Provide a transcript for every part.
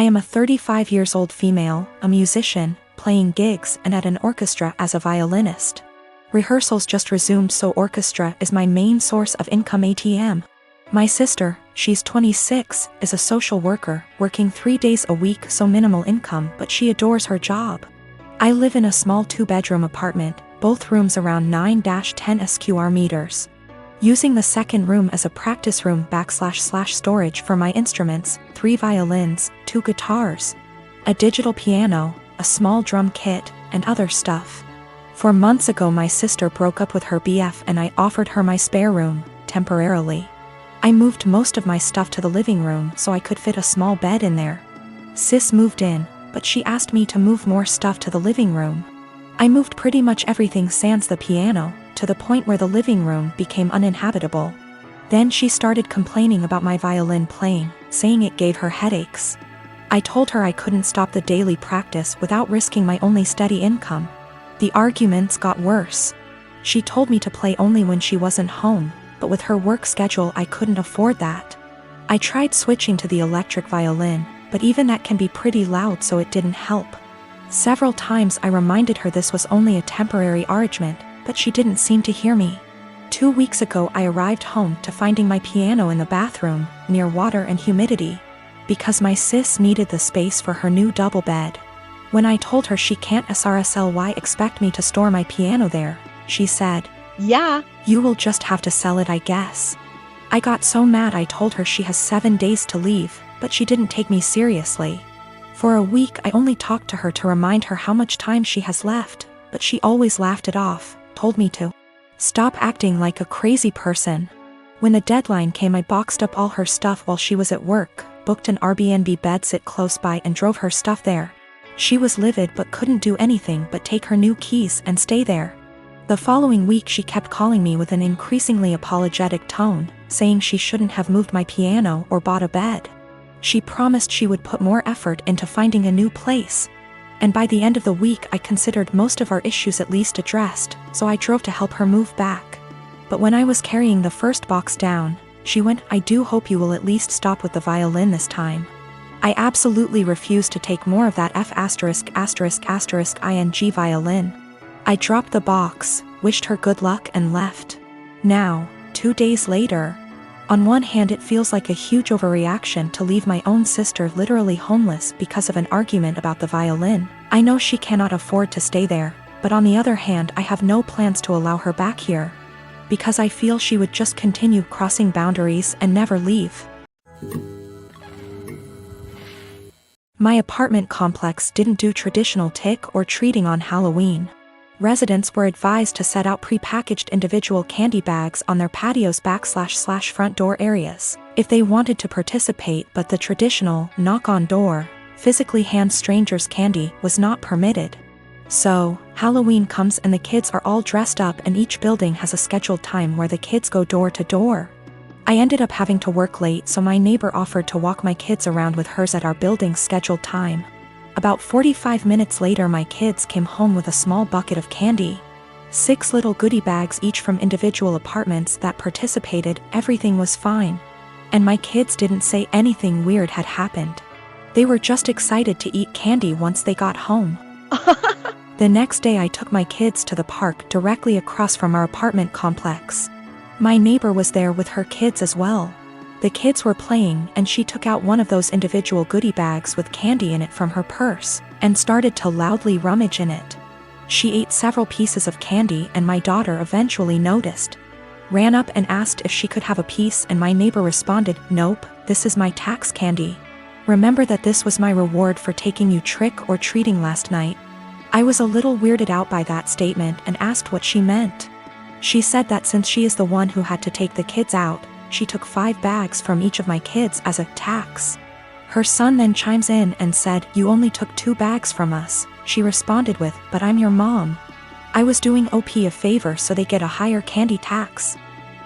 I am a 35 years old female, a musician, playing gigs and at an orchestra as a violinist. Rehearsals just resumed, so orchestra is my main source of income. ATM. My sister, she's 26, is a social worker, working 3 days a week, so minimal income, but she adores her job. I live in a small 2-bedroom apartment, both rooms around 9-10 square meters. Using the second room as a practice room / storage for my instruments, 3 violins, 2 guitars, a digital piano, a small drum kit, and other stuff. 4 months ago my sister broke up with her BF and I offered her my spare room, temporarily. I moved most of my stuff to the living room so I could fit a small bed in there. Sis moved in, but she asked me to move more stuff to the living room. I moved pretty much everything sans the piano, to the point where the living room became uninhabitable. Then she started complaining about my violin playing, saying it gave her headaches. I told her I couldn't stop the daily practice without risking my only steady income. The arguments got worse. She told me to play only when she wasn't home, but with her work schedule I couldn't afford that. I tried switching to the electric violin, but even that can be pretty loud, so it didn't help. Several times I reminded her this was only a temporary arrangement, but she didn't seem to hear me. 2 weeks ago I arrived home to finding my piano in the bathroom, near water and humidity, because my sis needed the space for her new double bed. When I told her she can't SRSLY expect me to store my piano there, she said, "Yeah, you will just have to sell it, I guess." I got so mad I told her she has 7 days to leave, but she didn't take me seriously. For a week I only talked to her to remind her how much time she has left, but she always laughed it off, told me to stop acting like a crazy person. When the deadline came I boxed up all her stuff while she was at work, booked an Airbnb bedsit close by and drove her stuff there. She was livid but couldn't do anything but take her new keys and stay there. The following week she kept calling me with an increasingly apologetic tone, saying she shouldn't have moved my piano or bought a bed. She promised she would put more effort into finding a new place. And by the end of the week I considered most of our issues at least addressed, so I drove to help her move back. But when I was carrying the first box down, she went, "I do hope you will at least stop with the violin this time." I absolutely refused to take more of that F******ing violin. I dropped the box, wished her good luck and left. Now, 2 days later, on one hand it feels like a huge overreaction to leave my own sister literally homeless because of an argument about the violin. I know she cannot afford to stay there, but on the other hand I have no plans to allow her back here, because I feel she would just continue crossing boundaries and never leave. My apartment complex didn't do traditional trick or treating on Halloween. Residents were advised to set out pre-packaged individual candy bags on their patios / front door areas if they wanted to participate, but the traditional knock on door, physically hand strangers candy was not permitted. So, Halloween comes and the kids are all dressed up and each building has a scheduled time where the kids go door to door. I ended up having to work late, so my neighbor offered to walk my kids around with hers at our building's scheduled time. About 45 minutes later my kids came home with a small bucket of candy. 6 little goodie bags each from individual apartments that participated. Everything was fine. And my kids didn't say anything weird had happened. They were just excited to eat candy once they got home. The next day I took my kids to the park directly across from our apartment complex. My neighbor was there with her kids as well. The kids were playing and she took out one of those individual goodie bags with candy in it from her purse and started to loudly rummage in it. She ate several pieces of candy and my daughter eventually noticed. Ran up and asked if she could have a piece, and my neighbor responded, "Nope, this is my tax candy. Remember that this was my reward for taking you trick or treating last night." I was a little weirded out by that statement and asked what she meant. She said that since she is the one who had to take the kids out, she took 5 bags from each of my kids as a tax. Her son then chimes in and said, "You only took 2 bags from us." She responded with, "But I'm your mom. I was doing OP a favor so they get a higher candy tax."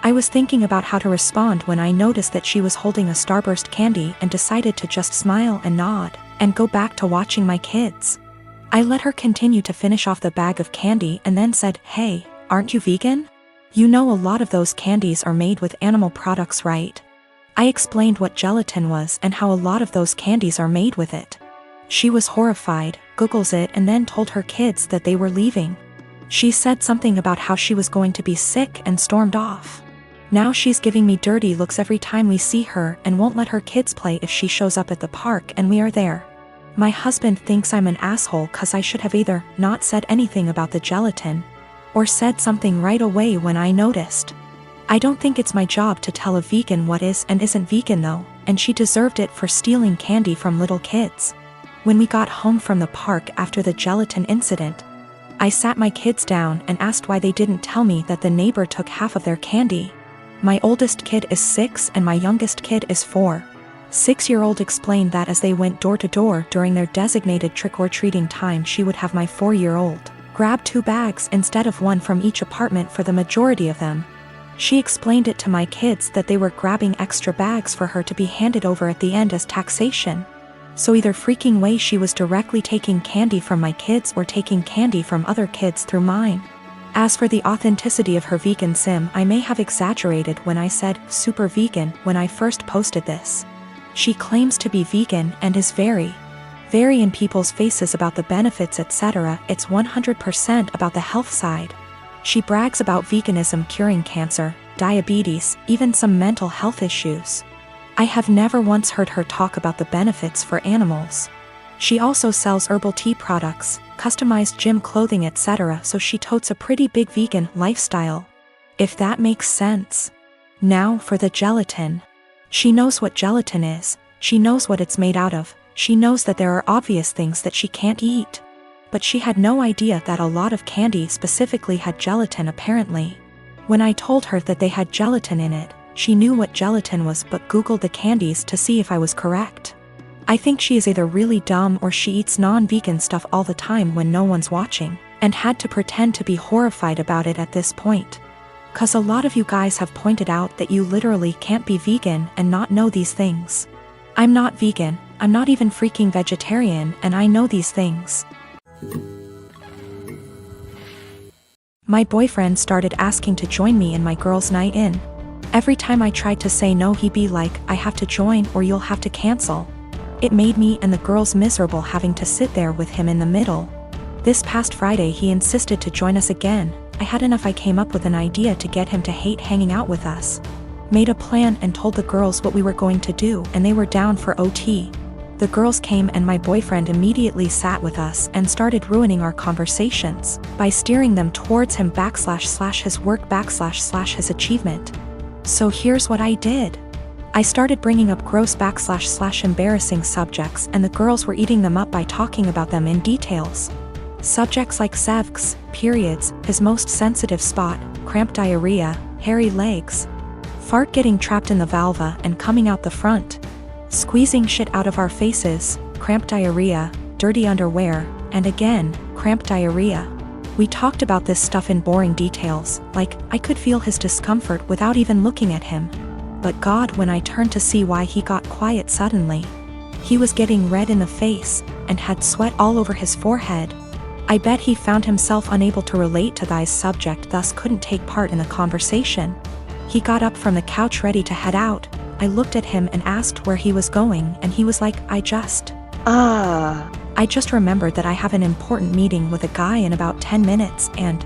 I was thinking about how to respond when I noticed that she was holding a Starburst candy and decided to just smile and nod and go back to watching my kids. I let her continue to finish off the bag of candy and then said, "Hey, aren't you vegan? You know a lot of those candies are made with animal products, right?" I explained what gelatin was and how a lot of those candies are made with it. She was horrified, Googles it, and then told her kids that they were leaving. She said something about how she was going to be sick and stormed off. Now she's giving me dirty looks every time we see her and won't let her kids play if she shows up at the park and we are there. My husband thinks I'm an asshole cause I should have either not said anything about the gelatin or said something right away when I noticed. I don't think it's my job to tell a vegan what is and isn't vegan though, and she deserved it for stealing candy from little kids. When we got home from the park after the gelatin incident, I sat my kids down and asked why they didn't tell me that the neighbor took half of their candy. My oldest kid is 6 and my youngest kid is 4. 6-year-old explained that as they went door to door during their designated trick-or-treating time, she would have my 4-year-old grab 2 bags instead of 1 from each apartment for the majority of them. She explained it to my kids that they were grabbing extra bags for her to be handed over at the end as taxation. So either freaking way she was directly taking candy from my kids or taking candy from other kids through mine. As for the authenticity of her vegan sim, I may have exaggerated when I said super vegan when I first posted this. She claims to be vegan and is very in people's faces about the benefits, etc. It's 100% about the health side. She brags about veganism curing cancer, diabetes, even some mental health issues. I have never once heard her talk about the benefits for animals. She also sells herbal tea products, customized gym clothing, etc. So she totes a pretty big vegan lifestyle. If that makes sense. Now for the gelatin. She knows what gelatin is, she knows what it's made out of, she knows that there are obvious things that she can't eat. But she had no idea that a lot of candy specifically had gelatin apparently. When I told her that they had gelatin in it, she knew what gelatin was but Googled the candies to see if I was correct. I think she is either really dumb or she eats non-vegan stuff all the time when no one's watching, and had to pretend to be horrified about it at this point. Cause a lot of you guys have pointed out that you literally can't be vegan and not know these things. I'm not vegan, I'm not even freaking vegetarian, and I know these things. My boyfriend started asking to join me in my girls' night in. Every time I tried to say no, he'd be like, I have to join or you'll have to cancel. It made me and the girls miserable having to sit there with him in the middle. This past Friday he insisted to join us again. I had enough. I came up with an idea to get him to hate hanging out with us. Made a plan and told the girls what we were going to do and they were down for OT. The girls came and my boyfriend immediately sat with us and started ruining our conversations by steering them towards him / his work / his achievement. So here's what I did. I started bringing up gross / embarrassing subjects and the girls were eating them up by talking about them in details. Subjects like sevks, periods, his most sensitive spot, cramp diarrhea, hairy legs, fart getting trapped in the vulva and coming out the front, squeezing shit out of our faces, cramp diarrhea, dirty underwear, and again, cramp diarrhea. We talked about this stuff in boring details, like, I could feel his discomfort without even looking at him. But God, when I turned to see why he got quiet suddenly. He was getting red in the face, and had sweat all over his forehead. I bet he found himself unable to relate to thy subject, thus couldn't take part in the conversation. He got up from the couch ready to head out. I looked at him and asked where he was going and he was like, I just remembered that I have an important meeting with a guy in about 10 minutes and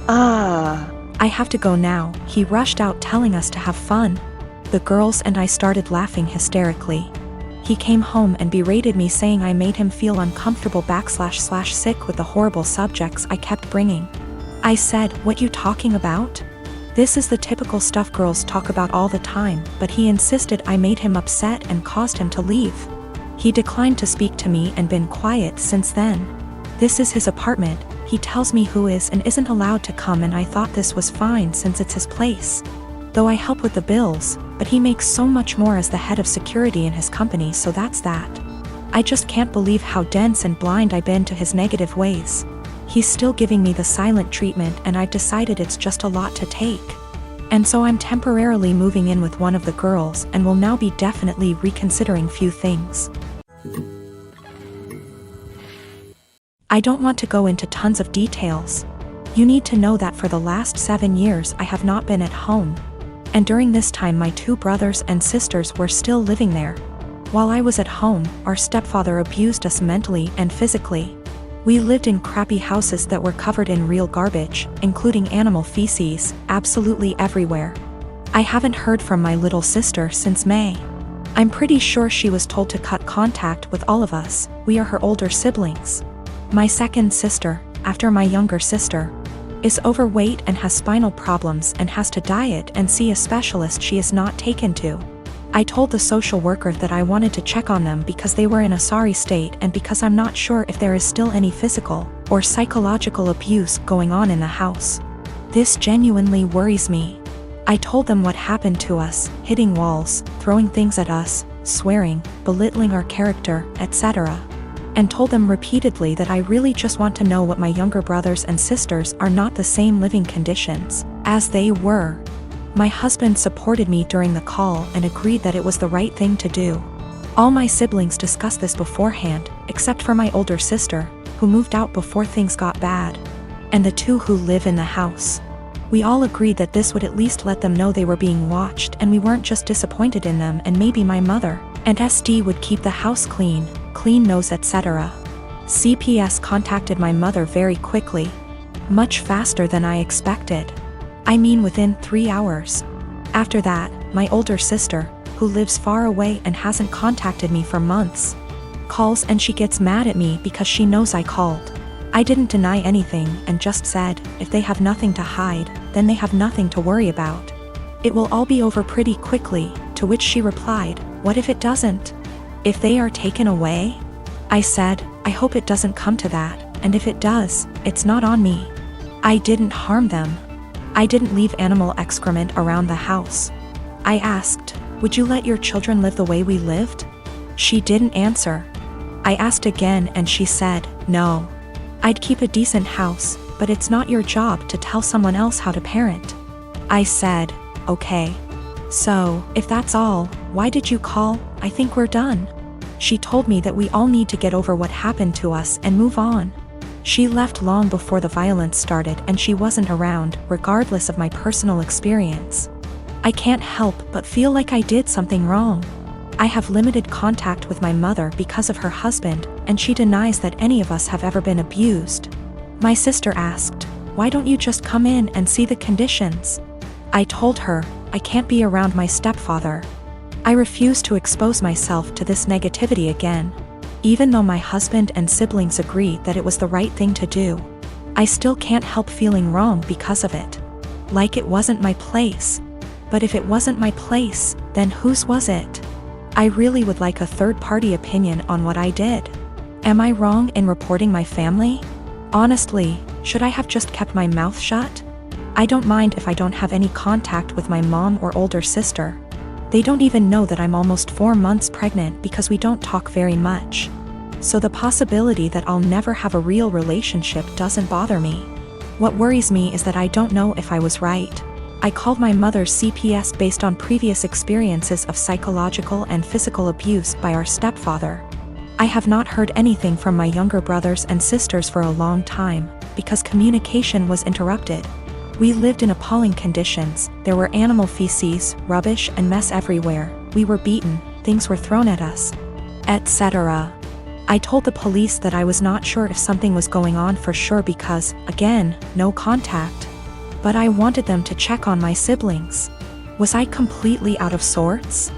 I have to go now. He rushed out telling us to have fun. The girls and I started laughing hysterically. He came home and berated me saying I made him feel uncomfortable / sick with the horrible subjects I kept bringing. I said, what you talking about? This is the typical stuff girls talk about all the time, but he insisted I made him upset and caused him to leave. He declined to speak to me and been quiet since then. This is his apartment, he tells me who is and isn't allowed to come and I thought this was fine since it's his place. Though I help with the bills, but he makes so much more as the head of security in his company, so that's that. I just can't believe how dense and blind I've been to his negative ways. He's still giving me the silent treatment and I've decided it's just a lot to take. And so I'm temporarily moving in with one of the girls and will now be definitely reconsidering few things. I don't want to go into tons of details. You need to know that for the last 7 years I have not been at home. And during this time my 2 brothers and sisters were still living there. While I was at home, our stepfather abused us mentally and physically. We lived in crappy houses that were covered in real garbage, including animal feces, absolutely everywhere. I haven't heard from my little sister since May. I'm pretty sure she was told to cut contact with all of us. We are her older siblings. My second sister, after my younger sister, is overweight and has spinal problems and has to diet and see a specialist she is not taken to. I told the social worker that I wanted to check on them because they were in a sorry state and because I'm not sure if there is still any physical or psychological abuse going on in the house. This genuinely worries me. I told them what happened to us, hitting walls, throwing things at us, swearing, belittling our character, etc. And told them repeatedly that I really just want to know what my younger brothers and sisters are not the same living conditions as they were. My husband supported me during the call and agreed that it was the right thing to do. All my siblings discussed this beforehand, except for my older sister, who moved out before things got bad, and the 2 who live in the house. We all agreed that this would at least let them know they were being watched and we weren't just disappointed in them, and maybe my mother and SD would keep the house clean nose, etc. CPS contacted my mother very quickly. Much faster than I expected. I mean within 3 hours. After that, my older sister, who lives far away and hasn't contacted me for months, calls and she gets mad at me because she knows I called. I didn't deny anything and just said, if they have nothing to hide, then they have nothing to worry about. It will all be over pretty quickly, to which she replied, what if it doesn't? If they are taken away? I said, I hope it doesn't come to that, and if it does, it's not on me. I didn't harm them. I didn't leave animal excrement around the house. I asked, would you let your children live the way we lived? She didn't answer. I asked again and she said, no. I'd keep a decent house, but it's not your job to tell someone else how to parent. I said, okay. So, if that's all, why did you call? I think we're done. She told me that we all need to get over what happened to us and move on. She left long before the violence started and she wasn't around, regardless of my personal experience. I can't help but feel like I did something wrong. I have limited contact with my mother because of her husband, and she denies that any of us have ever been abused. My sister asked, why don't you just come in and see the conditions? I told her, I can't be around my stepfather. I refuse to expose myself to this negativity again. Even though my husband and siblings agree that it was the right thing to do, I still can't help feeling wrong because of it. Like it wasn't my place. But if it wasn't my place, then whose was it? I really would like a third-party opinion on what I did. Am I wrong in reporting my family? Honestly, should I have just kept my mouth shut? I don't mind if I don't have any contact with my mom or older sister. They don't even know that I'm almost 4 months pregnant because we don't talk very much. So the possibility that I'll never have a real relationship doesn't bother me. What worries me is that I don't know if I was right. I called my mother's CPS based on previous experiences of psychological and physical abuse by our stepfather. I have not heard anything from my younger brothers and sisters for a long time, because communication was interrupted. We lived in appalling conditions. There were animal feces, rubbish and mess everywhere. We were beaten, things were thrown at us, etc. I told the police that I was not sure if something was going on for sure because, again, no contact. But I wanted them to check on my siblings. Was I completely out of sorts?